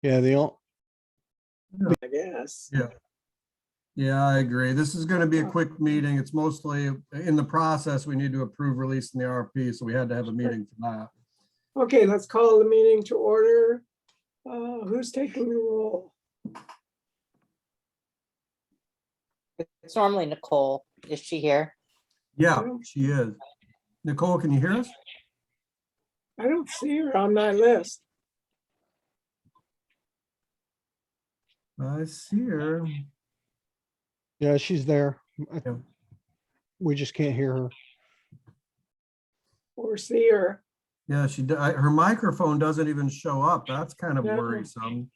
Yeah, I guess. Yeah, I agree. This is going to be a quick meeting. It's mostly in the process. We need to approve releasing the RFP, so we had to have a meeting for that. Okay, let's call the meeting to order. Who's taking the roll? It's normally Nicole. Is she here? Yeah, she is. Nicole, can you hear us? I don't see her on my list. I see her. yeah, she's there. Yeah. We just can't hear her. Or see her. Yeah, her microphone doesn't even show up. That's kind of No. worrisome.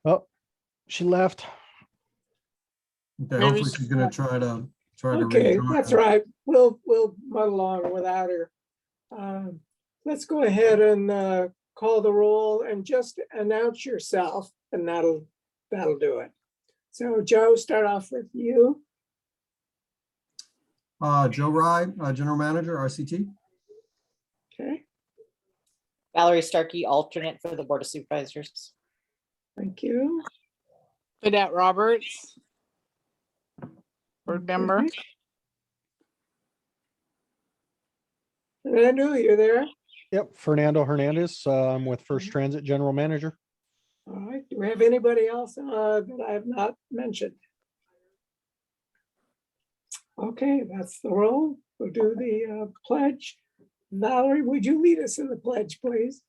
Oh, she left. Okay, hopefully she's going to try to Okay, rejoin. that's right. We'll muddle along without her. Let's go ahead and call the roll and just announce yourself, and that'll do it. So Joe, start off with you. Joe Rye, General Manager, RCT. Okay, Valerie Starkey, alternate for the Board of Supervisors. thank you. Vidette Roberts, board member. Okay. Fernando, you there? Yep, Fernando Hernandez. I'm with First Transit General Manager. All right, do we have anybody else that I have not mentioned? Okay, that's the roll. We'll do the pledge. Valerie, would you lead us in the pledge, please?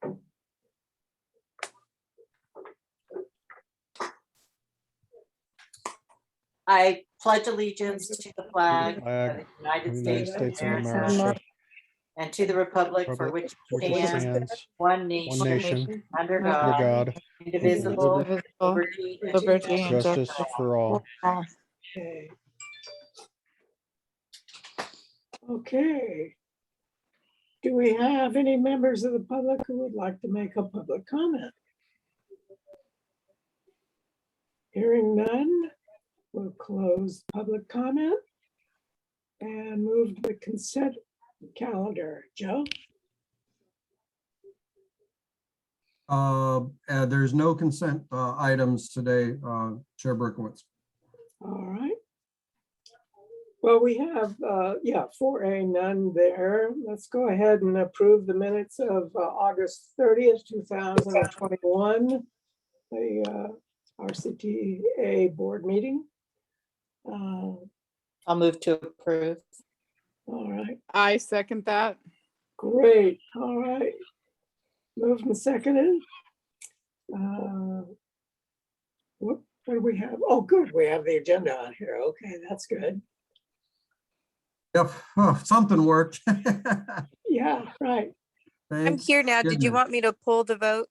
I pledge allegiance to the flag of Flag the United of the States United States of of America America, and to the republic for Republic which which it stands, stands one nation, one nation, under under God, God, indivisible, Indivisible, liberty and liberty and justice justice for all. Okay. Okay. Do we have any members of the public who would like to make a public comment? Hearing none, we'll close public comment and move to the consent calendar. Joe? There's no consent items today, Chair Berkowitz. All right. Well, we have, 4A, none there. Let's go ahead and approve the minutes of August 30th, 2021, the RCTA board meeting. All I'll move to approve. right, I second that. great. All right. Moved and seconded. What do we have? Oh, good. We have the agenda on here. Okay, that's good. Yep, something worked. Yeah, right. I'm here now. Did you goodness. want me to pull the vote?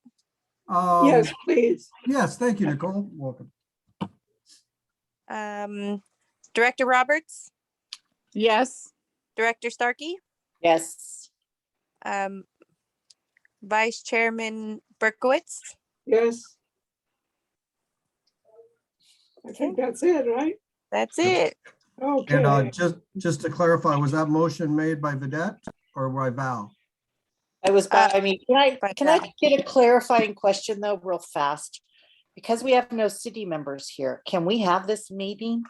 Yes, please. Yes, thank you, Nicole. Welcome. Director Roberts, Yes, Director Starkey, Yes, Vice Chairman Berkowitz. Yes. I think that's it, right? That's it. Okay. And just to clarify, was that motion made by Vidette or by Val? I was, I mean, can I Val. get a clarifying question though, real fast? Because we have no city members here, can we have this meeting?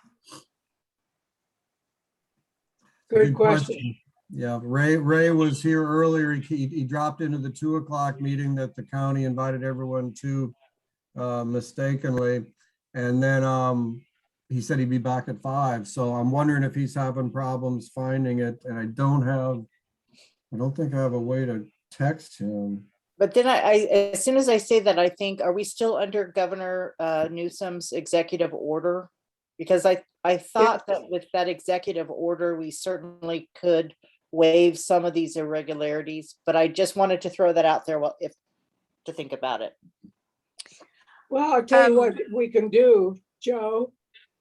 Good question. Yeah, Ray was here earlier. He dropped into the 2 o'clock meeting that the county invited everyone to mistakenly. And then he said he'd be back at 5. So I'm wondering if he's having problems finding it. And I don't think I have a way to text him. But then as soon as I say that, I think, are we still under Governor Newsom's executive order? Because I thought that with that executive order, we certainly could waive some of these irregularities, but I just wanted to throw that out there to think about it. Well, I'll tell you what we can do, Joe.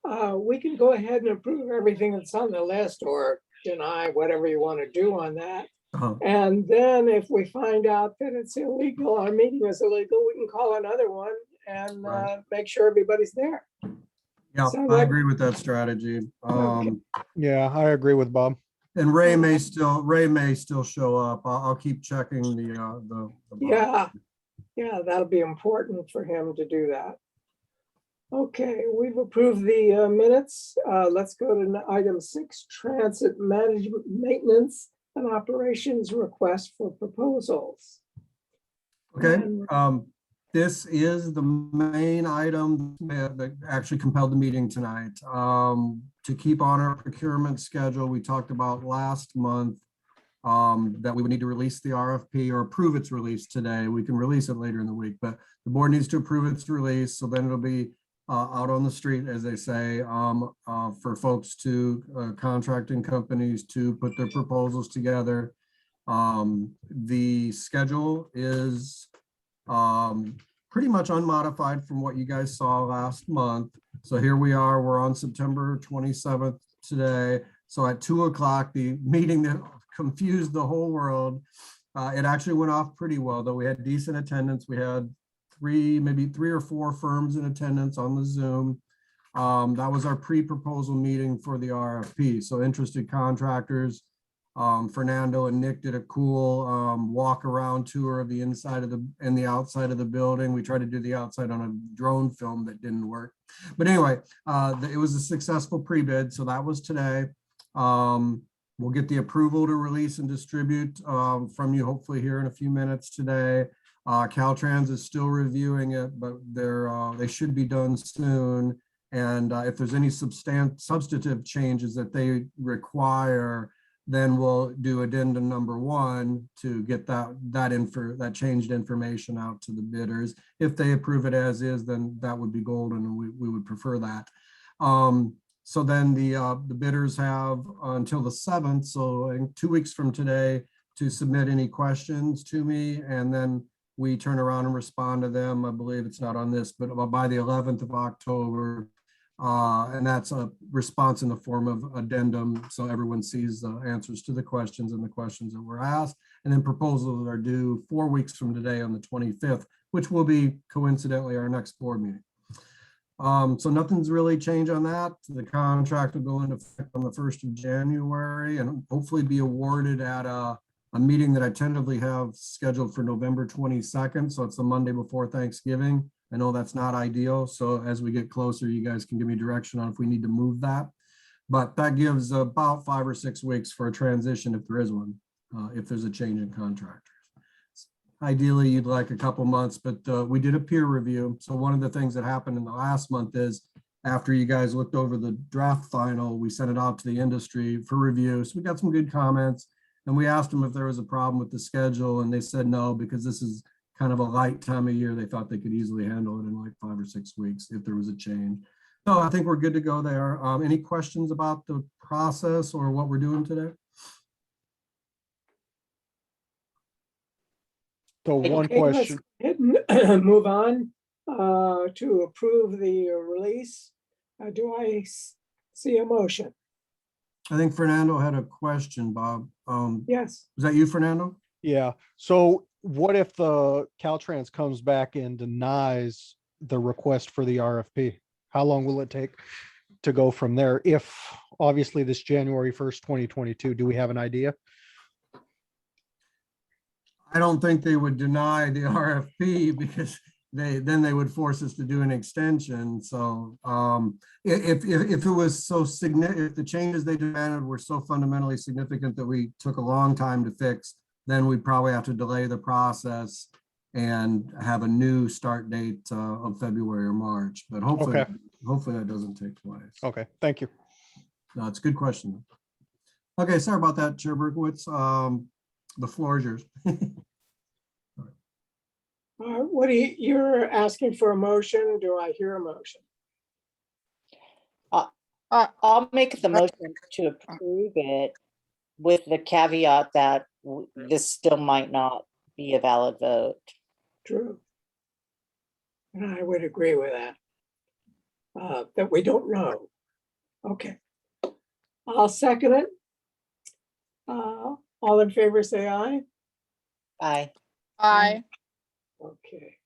We can go ahead and approve everything that's on the list or deny whatever you want to do on that. Uh-huh. And then if we find out that it's illegal, our meeting is illegal, we can call another one and Right. make sure everybody's there. Yeah, Sound I like- agree with that strategy. Yeah, I agree with Bob. And Ray may still show up. I'll keep checking the Yeah. Yeah, that'll be important for him to do that. Okay, we've approved the minutes. Let's go to item 6, transit management, maintenance and operations request for proposals. Okay, And- this is the main item that actually compelled the meeting tonight. To keep on our procurement schedule, we talked about last month that we would need to release the RFP or approve its release today. We can release it later in the week, but the board needs to approve its release. So then it'll be out on the street, as they say, for folks to contracting companies to put their proposals together. The schedule is pretty much unmodified from what you guys saw last month. So here we are, we're on September 27th today. So at 2 o'clock, the meeting that confused the whole world, it actually went off pretty well, though we had decent attendance. We had maybe three or four firms in attendance on the Zoom. That was our pre-proposal meeting for the RFP. So interested contractors, Fernando and Nick did a cool walk around tour of the inside of and the outside of the building. We tried to do the outside on a drone film that didn't work. But anyway, it was a successful pre-bid. So that was today. We'll get the approval to release and distribute from you hopefully here in a few minutes today. Caltrans is still reviewing it, but they should be done soon. And if there's any substantive changes that they require, then we'll do addendum number 1 to get that changed information out to the bidders. If they approve it as is, then that would be golden, and we would prefer that. So then the bidders have until the 7th, so in 2 weeks from today, to submit any questions to me, and then we turn around and respond to them. I believe it's not on this, but by the 11th of October. And that's a response in the form of addendum, so everyone sees the answers to the questions and the questions that were asked. And then proposals are due 4 weeks from today on the 25th, which will be coincidentally our next board meeting. So nothing's really changed on that. The contract will go into effect on the 1st of January and hopefully be awarded at a meeting that I tentatively have scheduled for November 22nd. So it's the Monday before Thanksgiving. I know that's not ideal. So as we get closer, you guys can give me direction on if we need to move that. But that gives about 5 or 6 weeks for a transition if there is one, if there's a change in contractors. Ideally, you'd like a couple months, but we did a peer review. So one of the things that happened in the last month is after you guys looked over the draft final, we sent it out to the industry for review. So we got some good comments. And we asked them if there was a problem with the schedule, and they said no, because this is kind of a light time of year. They thought they could easily handle it in like 5 or 6 weeks if there was a change. So I think we're good to go there. Any questions about the process or what we're doing today? So one Okay, let's question, go ahead and move on to approve the release. Do I see a motion? I think Fernando had a question, Bob. Yes. Was that you, Fernando? yeah. So what if the Caltrans comes back and denies the request for the RFP? How long will it take to go from there? If obviously this January 1st, 2022, do we have an idea? I don't think they would deny the RFP because then they would force us to do an extension. So if it was so significant, if the changes they demanded were so fundamentally significant that we took a long time to fix, then we'd probably have to delay the process and have a new start date of February or March. But hopefully, Okay. hopefully that doesn't take place. Okay, thank you. No, it's a good question. Okay, sorry about that, Chair Berkowitz. The floor is yours. What you're asking for a motion? Do I hear a motion? I'll make the motion to approve it with the caveat that this still might not be a valid vote. True. And I would agree with that. That we don't know. Okay. I'll second it. All in favor, say aye. Aye. Aye. Okay.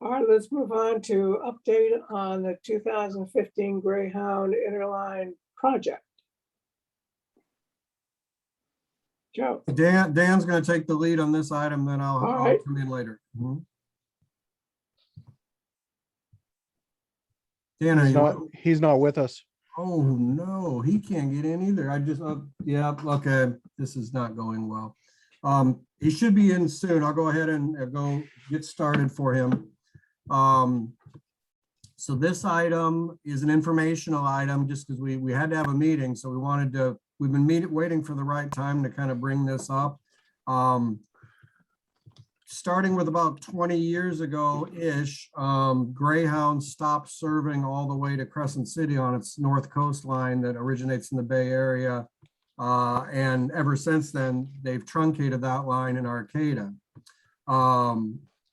All right, let's move on to update on the 2015 Greyhound Interline project. Joe. Dan's going to take the lead on this item, then I'll All right. come in later. Mhm. Dan, are He's not with us. Oh, no, he can't get in either. I just, yeah, okay, this is not going well. He should be in soon. I'll go ahead and go get started for him. So this item is an informational item just because we had to have a meeting. So we've been waiting for the right time to kind of bring this up. Starting with about 20 years ago-ish, Greyhound stopped serving all the way to Crescent City on its north coastline that originates in the Bay Area. And ever since then, they've truncated that line in Arcata.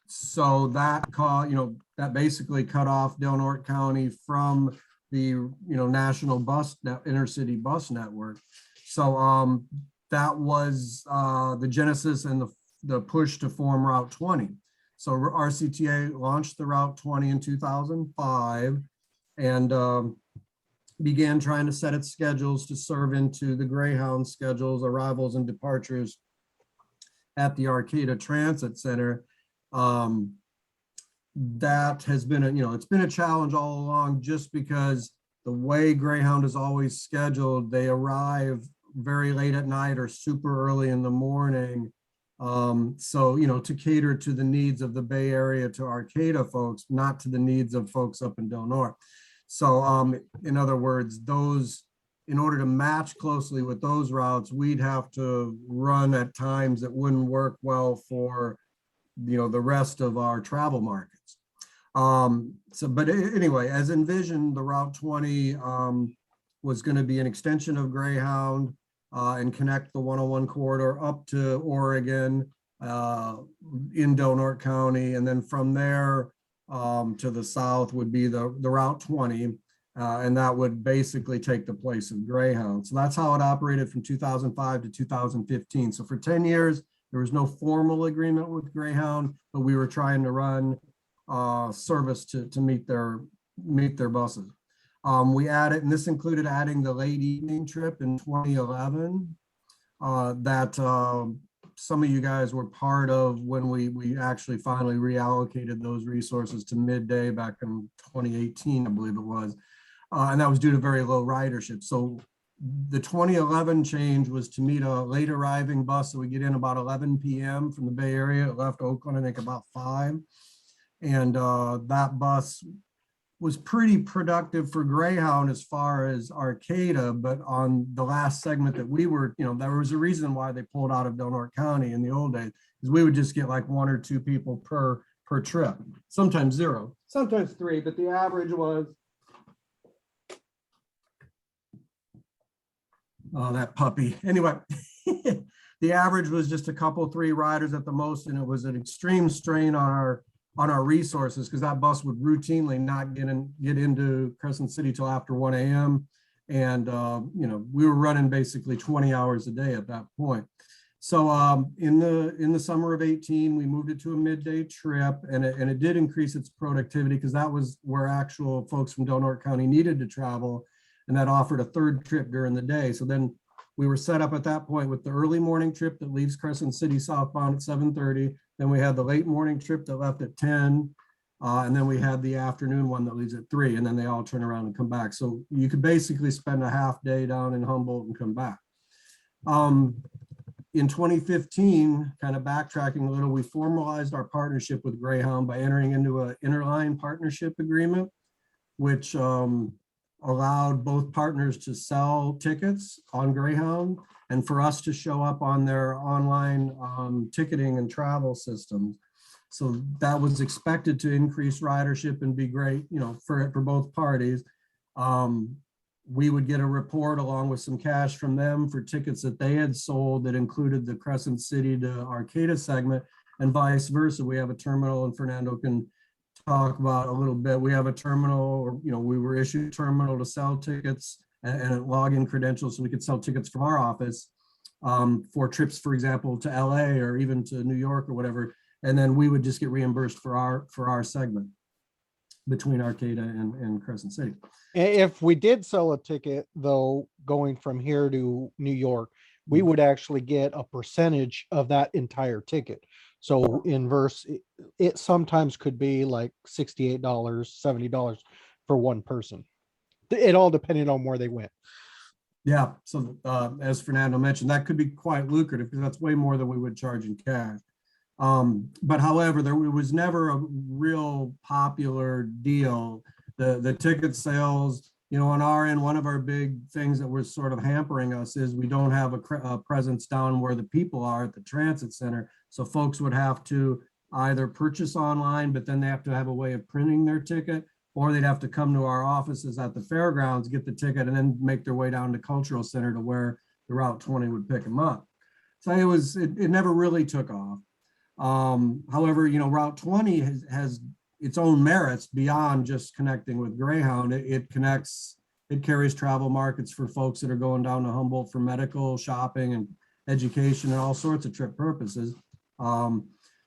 So that basically cut off Del Norte County from the national intercity bus network. So that was the genesis and the push to form Route 20. So RCTA launched the Route 20 in 2005 and began trying to set its schedules to serve into the Greyhound schedules, arrivals and departures at the Arcata Transit Center. That has been it's been a challenge all along just because the way Greyhound is always scheduled, they arrive very late at night or super early in the morning. So, to cater to the needs of the Bay Area to Arcata folks, not to the needs of folks up in Del Norte. So, in other words, in order to match closely with those routes, we'd have to run at times that wouldn't work well for, the rest of our travel markets. But anyway, as envisioned, the Route 20 was going to be an extension of Greyhound and connect the 101 corridor up to Oregon in Del Norte County. And then from there to the south would be the Route 20. And that would basically take the place of Greyhound. So that's how it operated from 2005 to 2015. So for 10 years, there was no formal agreement with Greyhound, but we were trying to run service to meet their buses. We added, and this included adding the late evening trip in 2011 that some of you guys were part of when we actually finally reallocated those resources to midday back in 2018, I believe it was. And that was due to very low ridership. So the 2011 change was to meet a late arriving bus. So we get in about 11 p.m. from the Bay Area. It left Oakland, I think, about 5. And that bus was pretty productive for Greyhound as far as Arcata, but on the last segment that we were, there was a reason why they pulled out of Del Norte County in the old days, is we would just get like 1 or 2 people per trip, sometimes 0, sometimes 3, but the average was, oh, that puppy. Anyway, the average was just a couple, 3 riders at the most, and it was an extreme strain on our resources because that bus would routinely not get into Crescent City till after 1 a.m. And, we were running basically 20 hours a day at that point. So in the summer of 18, we moved it to a midday trip, and it did increase its productivity because that was where actual folks from Del Norte County needed to travel. And that offered a 3rd trip during the day. So then we were set up at that point with the early morning trip that leaves Crescent City southbound at 7:30. Then we had the late morning trip that left at 10. And then we had the afternoon one that leaves at 3. And then they all turn around and come back. So you could basically spend a half day down in Humboldt and come back. In 2015, kind of backtracking a little, we formalized our partnership with Greyhound by entering into an interline partnership agreement, which allowed both partners to sell tickets on Greyhound and for us to show up on their online ticketing and travel systems. So that was expected to increase ridership and be great, for both parties. We would get a report along with some cash from them for tickets that they had sold that included the Crescent City to Arcata segment, and vice versa. We have a terminal, and Fernando can talk about a little bit. We have a terminal, or we were issued a terminal to sell tickets and login credentials so we could sell tickets from our office for trips, for example, to LA or even to New York or whatever. And then we would just get reimbursed for our segment between Arcata and Crescent City. If we did sell a ticket, though, going from here to New York, we would actually get a percentage of that entire ticket. So inverse, it sometimes could be like $68, $70, for one person. It all depended on where they went. Yeah, so as Fernando mentioned, that could be quite lucrative because that's way more than we would charge in cash. But however, there was never a real popular deal. The ticket sales, you know, on our end, one of our big things that was sort of hampering us is we don't have a presence down where the people are at the transit center. So folks would have to either purchase online, but then they have to have a way of printing their ticket, or they'd have to come to our offices at the fairgrounds, get the ticket, and then make their way down to Cultural Center to where the Route 20 would pick them up. So it never really took off. However, you know, Route 20 has its own merits beyond just connecting with Greyhound. It carries travel markets for folks that are going down to Humboldt for medical, shopping, and education, and all sorts of trip purposes.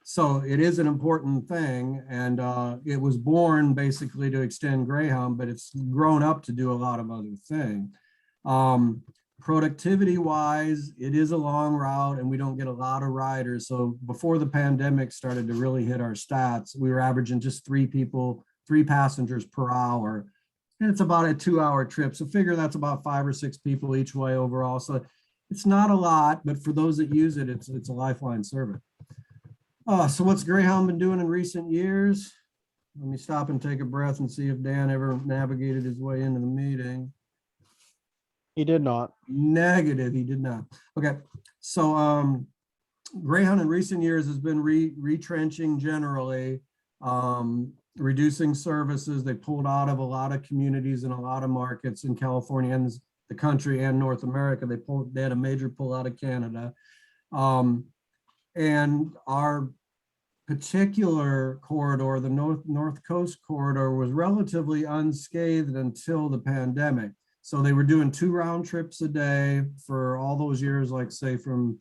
So it is an important thing, and it was born basically to extend Greyhound, but it's grown up to do a lot of other things. Productivity wise, it is a long route and we don't get a lot of riders. So before the pandemic started to really hit our stats, we were averaging just 3 passengers per hour. And it's about a 2-hour trip. So figure that's about 5 or 6 people each way overall. So it's not a lot, but for those that use it, it's a lifeline service. So what's Greyhound been doing in recent years? Let me stop and take a breath and see if Dan ever navigated his way into the meeting. He did not. Negative, he did not. Okay, so Greyhound in recent years has been retrenching generally, reducing services. They pulled out of a lot of communities and a lot of markets in California and the country and North America. They had a major pull out of Canada. And our particular corridor, the North Coast corridor, was relatively unscathed until the pandemic. So they were doing 2 round trips a day for all those years, like say from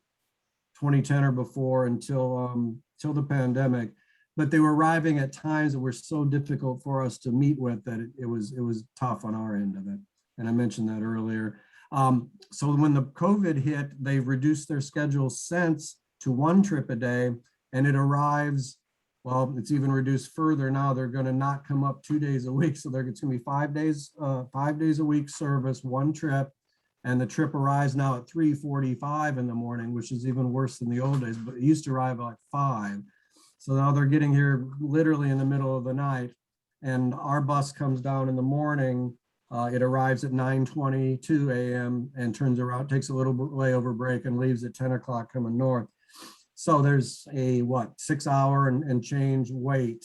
2010 or before until the pandemic. But they were arriving at times that were so difficult for us to meet with that it was tough on our end of it. And I mentioned that earlier. So when the COVID hit, they've reduced their schedule since to 1 trip a day, and it arrives, well, it's even reduced further now. They're going to not come up 2 days a week. So it's going to be 5 days a week service, 1 trip. And the trip arrives now at 3:45 in the morning, which is even worse than the old days, but it used to arrive at like 5. So now they're getting here literally in the middle of the night. And our bus comes down in the morning. It arrives at 9:22 a.m. and turns around, takes a little layover break and leaves at 10 o'clock coming north. So there's a 6-hour and change wait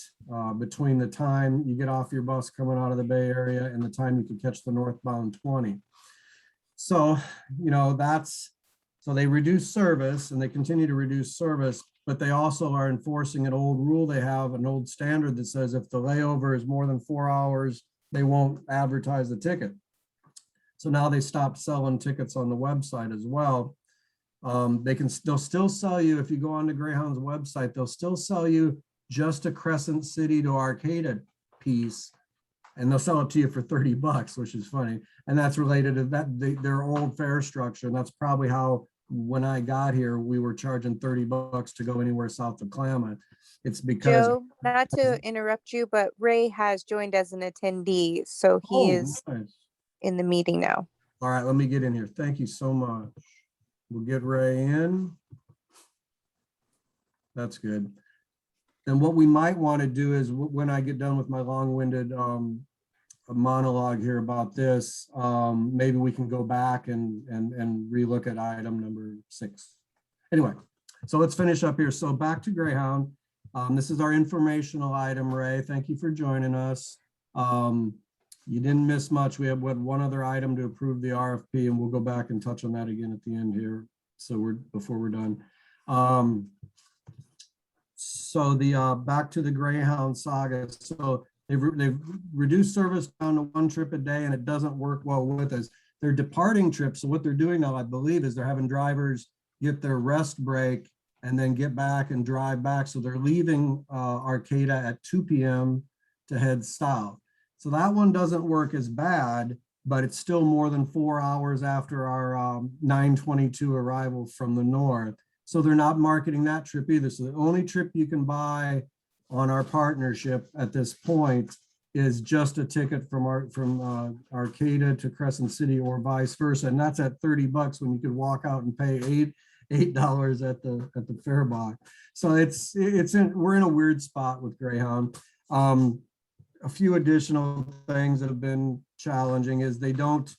between the time you get off your bus coming out of the Bay Area and the time you can catch the northbound 20. So, you know, so they reduce service and they continue to reduce service, but they also are enforcing an old rule. They have an old standard that says if the layover is more than 4 hours, they won't advertise the ticket. So now they stopped selling tickets on the website as well. They'll still sell you, if you go on to Greyhound's website, they'll still sell you just a Crescent City to Arcata piece, and they'll sell it to you for $30, which is funny. And that's related to that their old fare structure. And that's probably how, when I got here, we were charging $30 to go anywhere south of Klamath. It's because Joe, not to interrupt you, but Ray has joined as an attendee, so he is nice. in the meeting now. All right, let me get in here. Thank you so much. We'll get Ray in. That's good. And what we might want to do is when I get done with my long-winded monologue here about this, maybe we can go back and relook at item number 6. Anyway, so let's finish up here. So back to Greyhound. This is our informational item, Ray. Thank you for joining us. You didn't miss much. We have one other item to approve the RFP, and we'll go back and touch on that again at the end here. So before we're done. So the back to the Greyhound saga. So they've reduced service down to 1 trip a day, and it doesn't work well with us. They're departing trips. So what they're doing now, I believe, is they're having drivers get their rest break and then get back and drive back. So they're leaving Arcata at 2 p.m. to head south. So that one doesn't work as bad, but it's still more than 4 hours after our 9:22 arrival from the north. So they're not marketing that trip either. So the only trip you can buy on our partnership at this point is just a ticket from Arcata to Crescent City or vice versa. And that's at $30 when you could walk out and pay $8 at the fare box. So we're in a weird spot with Greyhound. A few additional things that have been challenging is they don't,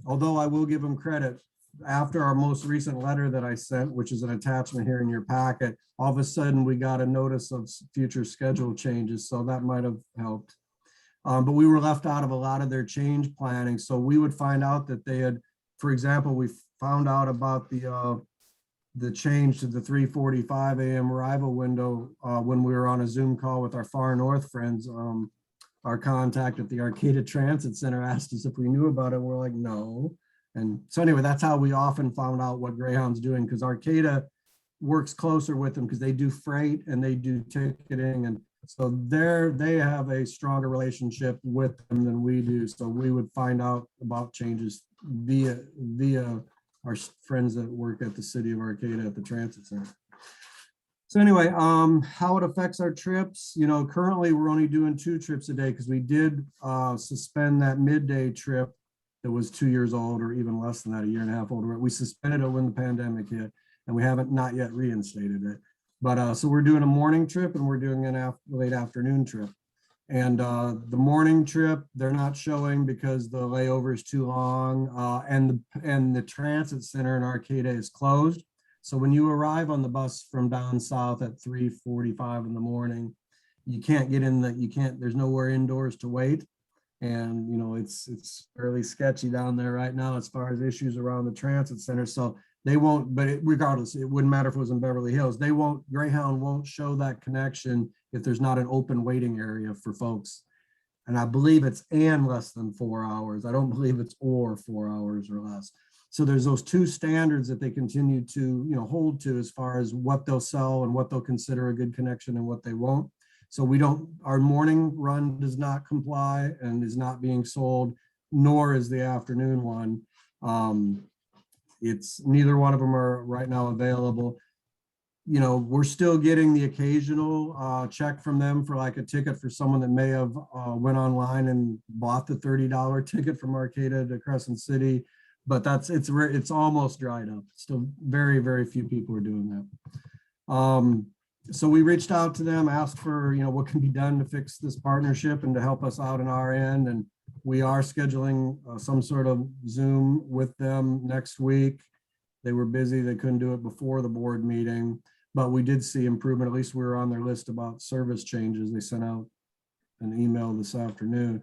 although I will give them credit, after our most recent letter that I sent, which is an attachment here in your packet, all of a sudden we got a notice of future schedule changes. So that might have helped. But we were left out of a lot of their change planning. So we would find out that they had, for example, we found out about the change to the 3:45 a.m. arrival window when we were on a Zoom call with our far north friends. Our contact at the Arcata Transit Center asked us if we knew about it. We're like, no. And so anyway, that's how we often found out what Greyhound's doing, because Arcata works closer with them because they do freight and they do ticketing. And so they have a stronger relationship with them than we do. So we would find out about changes via our friends that work at the city of Arcata at the transit center. So anyway, how it affects our trips, currently we're only doing 2 trips a day because we did suspend that midday trip that was 2 years old, or even less than that, 1.5 years old. We suspended it when the pandemic hit, and we haven't not yet reinstated it. But so we're doing a morning trip and we're doing an late afternoon trip. And the morning trip, they're not showing because the layover is too long, and the transit center in Arcata is closed. So when you arrive on the bus from down south at 3:45 in the morning, you can't get in there's nowhere indoors to wait. And, it's fairly sketchy down there right now as far as issues around the transit center. So they won't, but regardless, it wouldn't matter if it was in Beverly Hills. Greyhound won't show that connection if there's not an open waiting area for folks. And I believe it's less than 4 hours. I don't believe it's or 4 hours or less. So there's those 2 standards that they continue to, hold to as far as what they'll sell and what they'll consider a good connection and what they won't. So our morning run does not comply and is not being sold, nor is the afternoon one. It's neither one of them are right now available. We're still getting the occasional check from them for like a ticket for someone that may have went online and bought the $30 ticket from Arcata to Crescent City, but it's almost dried up. Still very, very few people are doing that. So we reached out to them, asked for, what can be done to fix this partnership and to help us out on our end. And we are scheduling some sort of Zoom with them next week. They were busy. They couldn't do it before the board meeting, but we did see improvement. At least we were on their list about service changes. They sent out an email this afternoon.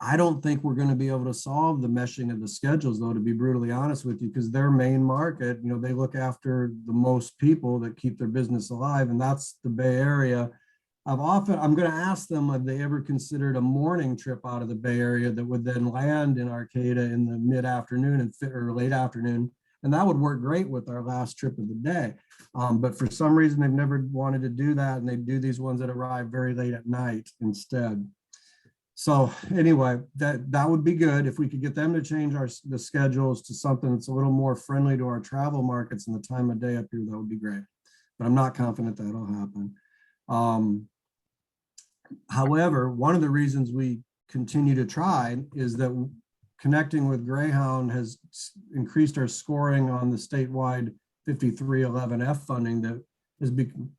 I don't think we're going to be able to solve the meshing of the schedules, though, to be brutally honest with you, because their main market, they look after the most people that keep their business alive, and that's the Bay Area. I'm going to ask them, have they ever considered a morning trip out of the Bay Area that would then land in Arcata in the mid-afternoon or late afternoon, and that would work great with our last trip of the day. But for some reason, they've never wanted to do that, and they do these ones that arrive very late at night instead. So anyway, that would be good if we could get them to change the schedules to something that's a little more friendly to our travel markets and the time of day up here. That would be great, but I'm not confident that'll happen. However, one of the reasons we continue to try is that connecting with Greyhound has increased our scoring on the statewide 5311F funding that has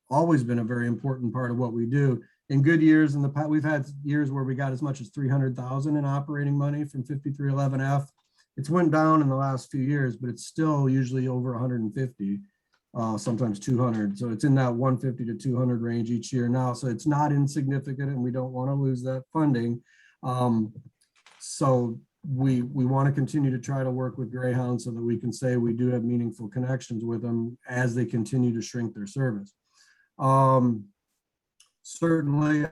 always been a very important part of what we do. In good years in the past, we've had years where we got as much as 300,000 in operating money from 5311F. It's went down in the last few years, but it's still usually over 150, sometimes 200. So it's in that 150 to 200 range each year now. So it's not insignificant, and we don't want to lose that funding. So we want to continue to try to work with Greyhound so that we can say we do have meaningful connections with them as they continue to shrink their service. Certainly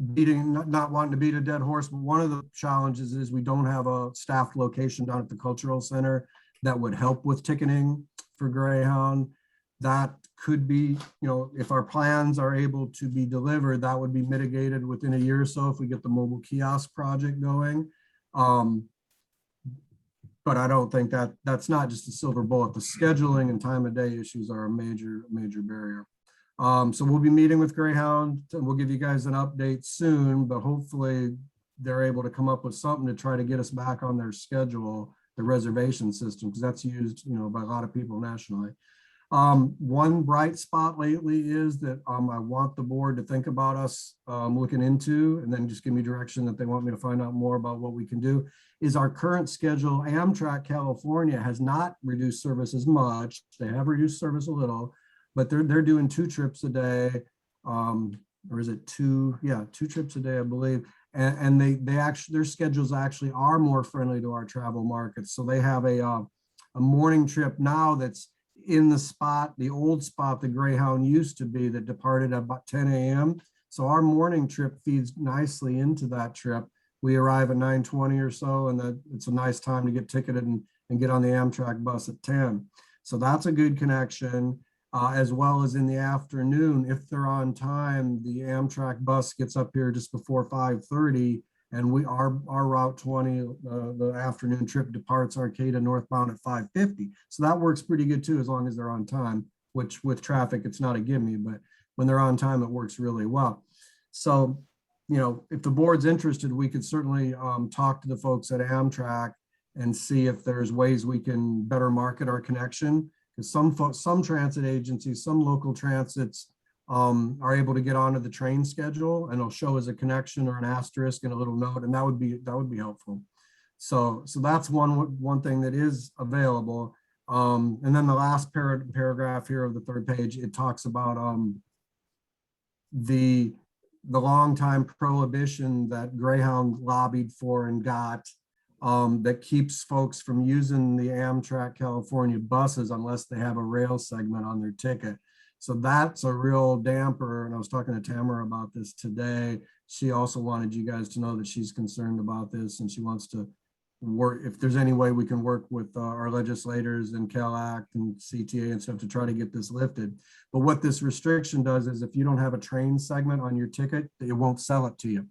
not wanting to beat a dead horse, but one of the challenges is we don't have a staffed location down at the cultural center that would help with ticketing for Greyhound. That could be, if our plans are able to be delivered, that would be mitigated within a year or so if we get the mobile kiosk project going. But I don't think that's not just a silver bullet. The scheduling and time of day issues are a major barrier. So we'll be meeting with Greyhound and we'll give you guys an update soon, but hopefully they're able to come up with something to try to get us back on their schedule, the reservation system, because that's used, by a lot of people nationally. One bright spot lately is that I want the board to think about us looking into, and then just give me direction that they want me to find out more about what we can do, is our current schedule. Amtrak California has not reduced service as much. They have reduced service a little, but they're doing 2 trips a day. Or is it 2? Yeah, 2 trips a day, I believe. And they actually, their schedules actually are more friendly to our travel markets. So they have a morning trip now that's in the spot, the old spot the Greyhound used to be, that departed at about 10 a.m. So our morning trip feeds nicely into that trip. We arrive at 9:20 or so, and it's a nice time to get ticketed and get on the Amtrak bus at 10. So that's a good connection. As well as in the afternoon, if they're on time, the Amtrak bus gets up here just before 5:30, and our Route 20, the afternoon trip, departs Arcata northbound at 5:50. So that works pretty good too, as long as they're on time, which with traffic, it's not a gimme, but when they're on time, it works really well. So, if the board's interested, we could certainly talk to the folks at Amtrak and see if there's ways we can better market our connection. Because some transit agencies, some local transits are able to get onto the train schedule, and it'll show as a connection or an asterisk and a little note, and that would be helpful. So that's one thing that is available. And then the last paragraph here of the 3rd page, it talks about the longtime prohibition that Greyhound lobbied for and got, that keeps folks from using the Amtrak California buses unless they have a rail segment on their ticket. So that's a real damper. And I was talking to Tamara about this today. She also wanted you guys to know that she's concerned about this, and she wants to work, if there's any way we can work with our legislators and CalAct and CTA and stuff to try to get this lifted. But what this restriction does is if you don't have a train segment on your ticket, it won't sell it to you.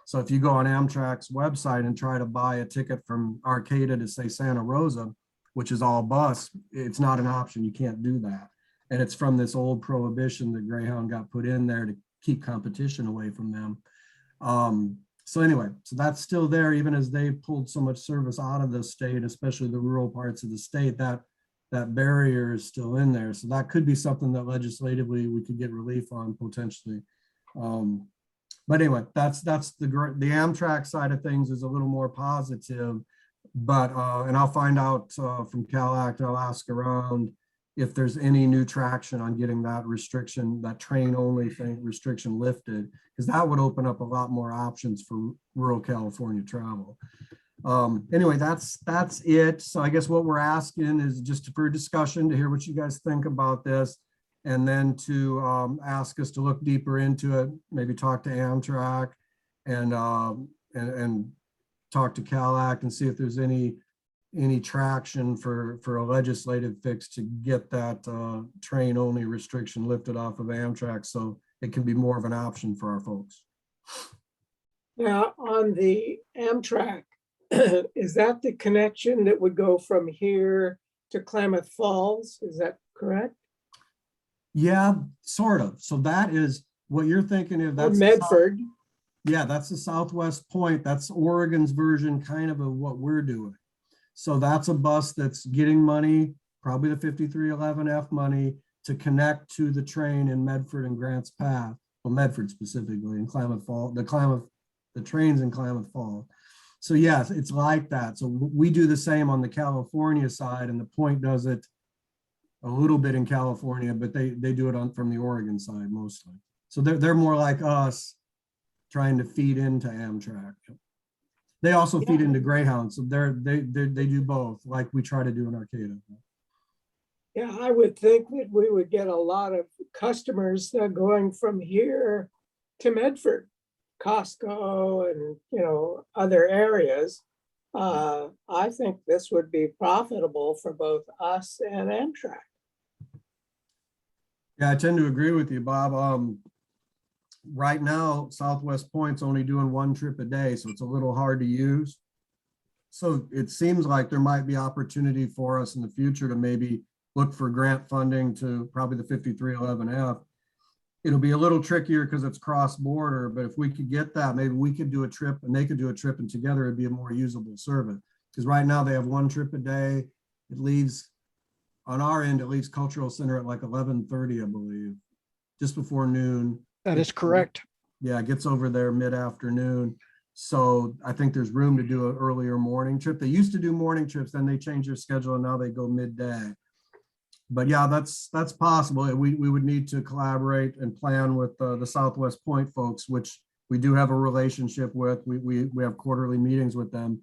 So if you go on Amtrak's website and try to buy a ticket from Arcata to, say, Santa Rosa, which is all bus, it's not an option. You can't do that. And it's from this old prohibition that Greyhound got put in there to keep competition away from them. So anyway, so that's still there, even as they've pulled so much service out of the state, especially the rural parts of the state, that barrier is still in there. So that could be something that legislatively we could get relief on potentially. But anyway, that's the Amtrak side of things is a little more positive, but and I'll find out from CalAct. I'll ask around if there's any new traction on getting that restriction, that train only thing restriction lifted, because that would open up a lot more options for rural California travel. Anyway, that's it. So I guess what we're asking is just for discussion, to hear what you guys think about this, and then to ask us to look deeper into it, maybe talk to Amtrak and talk to CalAct and see if there's any traction for a legislative fix to get that train only restriction lifted off of Amtrak, so it can be more of an option for our folks. Now, on the Amtrak, is that the connection that would go from here to Klamath Falls? Is that correct? Yeah, sort of. So that is what you're thinking of. Or That's Medford? Yeah, that's the Southwest Point. That's Oregon's version kind of what we're doing. So that's a bus that's getting money, probably the 5311F money, to connect to the train in Medford and Grants Path. Well, Medford specifically, in Klamath Falls, the trains in Klamath Falls. So yes, it's like that. So we do the same on the California side, and the Point does it a little bit in California, but they do it from the Oregon side mostly. So they're more like us, trying to feed into Amtrak. They also feed into Greyhound, so they do both, like we try to do in Arcata. Yeah, I would think that we would get a lot of customers going from here to Medford, Costco, and other areas. I think this would be profitable for both us and Amtrak. Yeah, I tend to agree with you, Bob. Right now, Southwest Point's only doing 1 trip a day, so it's a little hard to use. So it seems like there might be opportunity for us in the future to maybe look for grant funding to probably the 5311F it'll be a little trickier because it's cross-border, but if we could get that, maybe we could do a trip and they could do a trip, and together it'd be a more usable service. Because right now they have one trip a day. It leaves, on our end, it leaves Cultural Center at like 11:30, I believe, just before noon. That is correct. Yeah, it gets over there mid-afternoon. So I think there's room to do an earlier morning trip. They used to do morning trips, then they changed their schedule and now they go midday. But yeah, that's possible. We would need to collaborate and plan with the Southwest Point folks, which we do have a relationship with. We have quarterly meetings with them,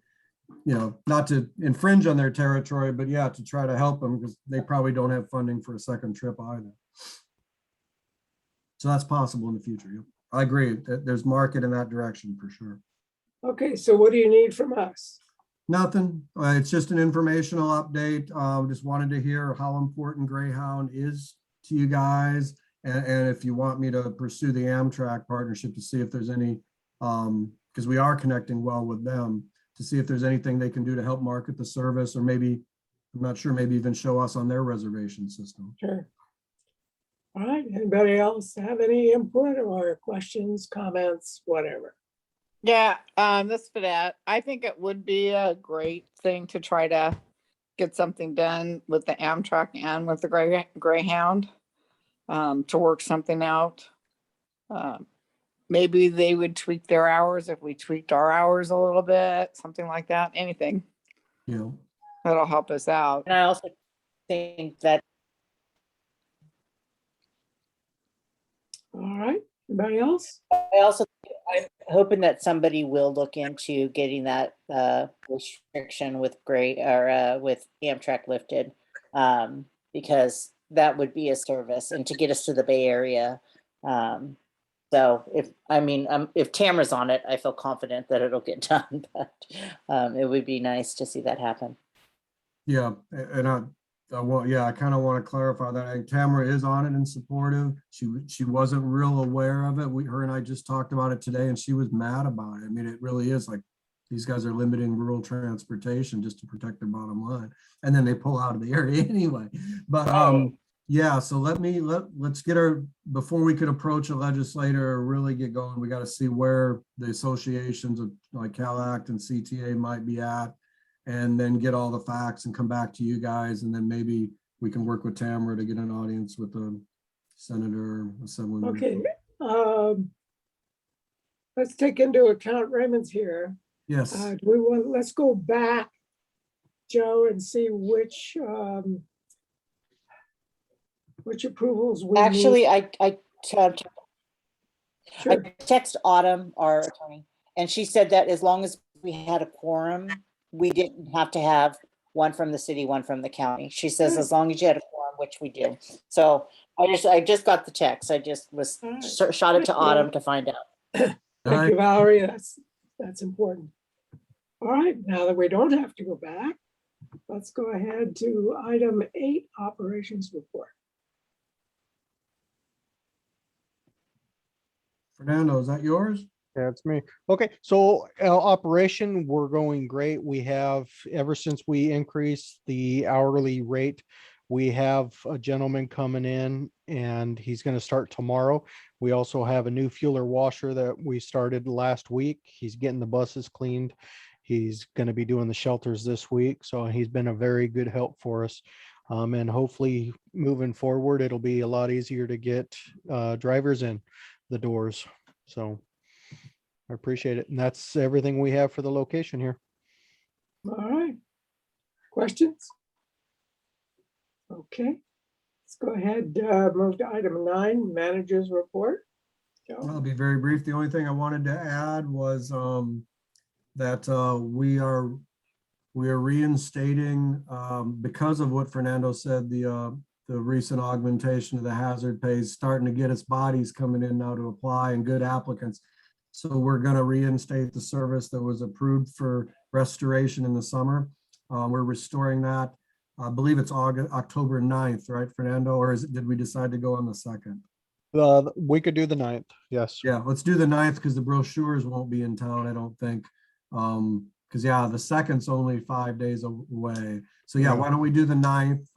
you know, not to infringe on their territory, but yeah, to try to help them because they probably don't have funding for a second trip either. So that's possible in the future. Yep. I agree that there's market in that direction for sure. Okay, so what do you need from us? Nothing. It's just an informational update. Just wanted to hear how important Greyhound is to you guys. And if you want me to pursue the Amtrak partnership to see if there's any, because we are connecting well with them, to see if there's anything they can do to help market the service, or maybe, I'm not sure, maybe even show us on their reservation system. Sure. All right, anybody else have any input or questions, comments, whatever? Yeah, this for that. I think it would be a great thing to try to get something done with the Amtrak and with the Greyhound, to work something out. Maybe they would tweak their hours if we tweaked our hours a little bit, something like that. Anything You know, that'll help us out. And I also think that All right, anybody else? I'm hoping that somebody will look into getting that restriction with with Amtrak lifted, because that would be a service and to get us to the Bay Area. So if Tamara's on it, I feel confident that it'll get done, but it would be nice to see that happen. yeah, and I kind of want to clarify that. I think Tamara is on it and supportive. She wasn't real aware of it. Her and I just talked about it today, and she was mad about it. I mean, it really is like these guys are limiting rural transportation just to protect their bottom line, and then they pull out of the area anyway. But yeah, so let's get before we could approach a legislator or really get going, we got to see where the associations of like CalAct and CTA might be at, and then get all the facts and come back to you guys. And then maybe we can work with Tamara to get an audience with the senator, assemblyman. Okay, let's take into account Raymond's here. Yes. Let's go back, Joe, and see which approvals we Actually, need. I Sure. text Autumn, our attorney, and she said that as long as we had a quorum, we didn't have to have one from the city, one from the county. She says, as long as you had a quorum, which we do. So I just got the text. I just was shot it to Autumn to find out. Thank you, Valerie. That's important. All right, now that we don't have to go back, let's go ahead to item 8, operations report. Fernando, is that yours? That's me. Okay, so operation, we're going great. We have, ever since we increased the hourly rate, we have a gentleman coming in and he's going to start tomorrow. We also have a new fueler washer that we started last week. He's getting the buses cleaned. He's going to be doing the shelters this week. So he's been a very good help for us. And hopefully moving forward, it'll be a lot easier to get drivers in the doors. So I appreciate it. And that's everything we have for the location here. All right. Questions? Okay. Let's go ahead, move to item 9, manager's report. Joe? I'll be very brief. The only thing I wanted to add was that we are reinstating, because of what Fernando said, the recent augmentation of the hazard pay is starting to get its bodies coming in now to apply and good applicants. So we're going to reinstate the service that was approved for restoration in the summer. We're restoring that. I believe it's October 9th, right, Fernando? Or did we decide to go on the 2nd? We could do the 9th. Yes. Yeah, let's do the 9th because the brochures won't be in town, I don't think. Because yeah, the 2nd's only 5 days away. So yeah, why don't we do the 9th?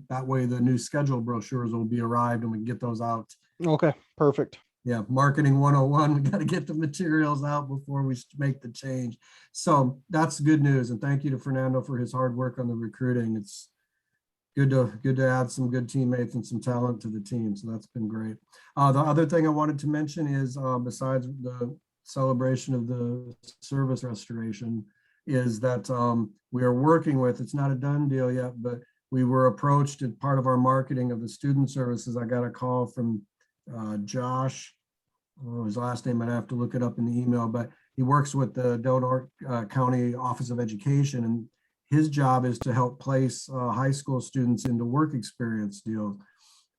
That way the new schedule brochures will be arrived and we can get those out Okay, perfect. Yeah, marketing 101, we got to get the materials out before we make the change. So that's good news. And thank you to Fernando for his hard work on the recruiting. It's good to add some good teammates and some talent to the team. So that's been great. The other thing I wanted to mention is besides the celebration of the service restoration is that we are working with, it's not a done deal yet, but we were approached as part of our marketing of the student services. I got a call from Josh, his last name, I'd have to look it up in the email, but he works with the Delaware County Office of Education, and his job is to help place high school students into work experience deals.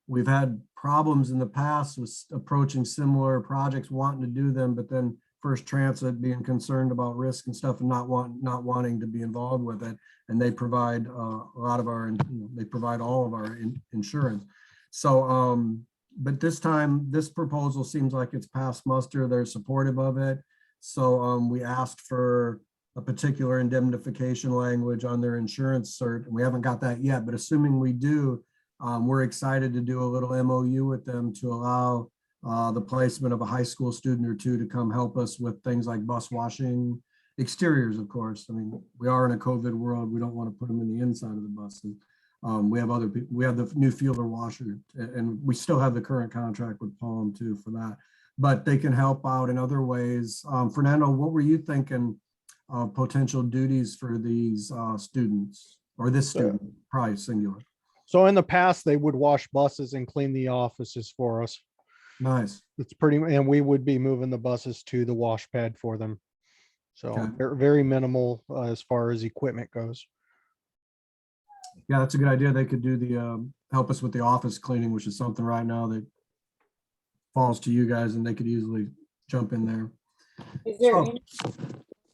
We've had problems in the past with approaching similar projects, wanting to do them, but then First Transit being concerned about risk and stuff and not wanting to be involved with it. And they provide a lot of our, they provide all of our insurance. So, but this time, this proposal seems like it's passed muster. They're supportive of it. So we asked for a particular indemnification language on their insurance cert. And we haven't got that yet, but assuming we do, we're excited to do a little MOU with them to allow the placement of a high school student or two to come help us with things like bus washing, exteriors, of course. I mean, we are in a COVID world. We don't want to put them in the inside of the buses. We have other people, we have the new feeler washer, and we still have the current contract with Palm too for that, but they can help out in other ways. Fernando, what were you thinking of potential duties for these students or this student, probably singular? So in the past, they would wash buses and clean the offices for us. Nice. It's pretty, and we would be moving the buses to the wash pad for them. So Okay. they're very minimal as far as equipment goes. Yeah, that's a good idea. They could do the help us with the office cleaning, which is something right now that falls to you guys, and they could easily jump in there. Is there So, any,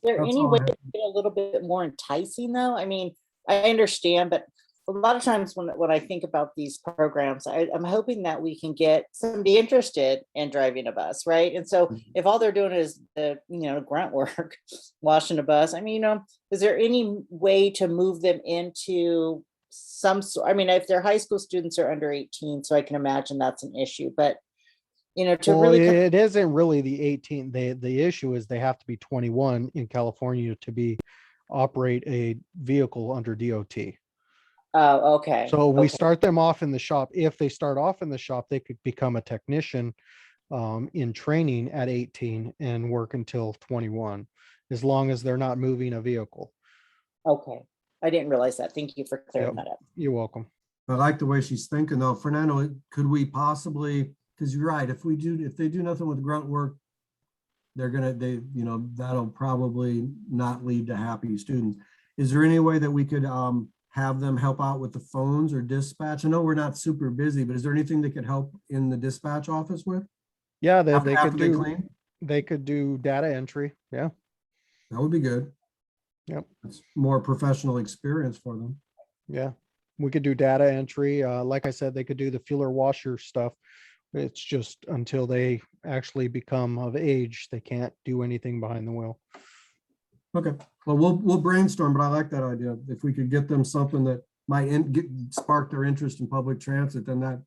there that's any all I way have. to get a little bit more enticing though? I mean, I understand, but a lot of times when I think about these programs, I'm hoping that we can get somebody interested in driving a bus, right? And so if all they're doing is the, grunt work, washing a bus, I mean, is there any way to move them into some sort? I mean, if their high school students are under 18, so I can imagine that's an issue, but to Well, really it isn't really the 18. The issue is they have to be 21 in California to operate a vehicle under DOT. Oh, okay. So we Okay. start them off in the shop. If they start off in the shop, they could become a technician in training at 18 and work until 21, as long as they're not moving a vehicle. Okay. I didn't realize that. Thank you for clearing Yep. that up. You're welcome. I like the way she's thinking though. Fernando, could we possibly, because you're right, if they do nothing with grunt work, that'll probably not lead to happy students. Is there any way that we could have them help out with the phones or dispatch? I know we're not super busy, but is there anything they could help in the dispatch office with? Yeah, they After could they do, clean? they could do data entry. Yeah. That would be good. Yep. It's more professional experience for them. Yeah. We could do data entry. Like I said, they could do the fueler washer stuff. It's just until they actually become of age, they can't do anything behind the wheel. Okay, well, we'll brainstorm, but I like that idea. If we could get them something that might spark their interest in public transit, then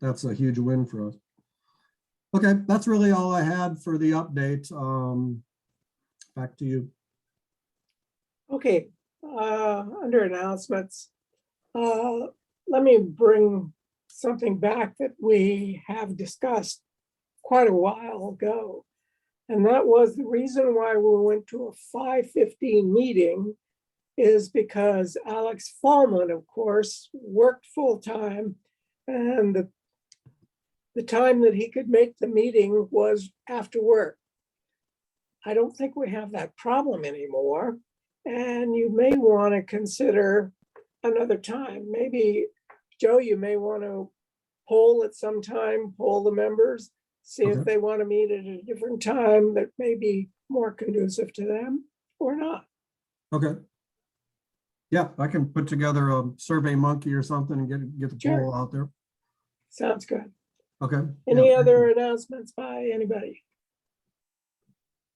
that's a huge win for us. Okay, that's really all I had for the update. Back to you. Okay, under announcements, let me bring something back that we have discussed quite a while ago. And that was the reason why we went to a 5:15 meeting is because Alex Fallman, of course, worked full-time, and the time that he could make the meeting was after work. I don't think we have that problem anymore. And you may want to consider another time. Maybe, Joe, you may want to poll at some time, poll the members, see if Okay. they want to meet at a different time that may be more conducive to them or not. Okay. Yeah, I can put together a Survey Monkey or something and get the Sure. poll out there. Sounds good. Okay. Any Yeah. other announcements by anybody?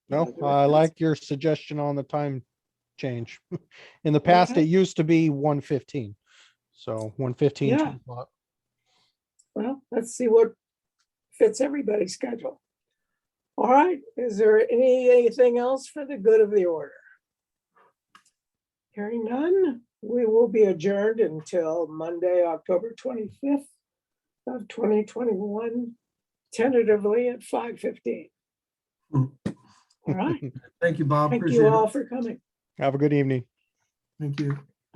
No, I like your suggestion on the time change. In the Okay. past, it used to be 1:15. So 1:15. Yeah. Well, let's see what fits everybody's schedule. All right, is there anything else for the good of the order? Hearing none, we will be adjourned until Monday, October 25th of 2021, tentatively at 5:15. All right, Thank you, Bob. thank Appreciate you it. all for coming. Have a good evening. Thank you.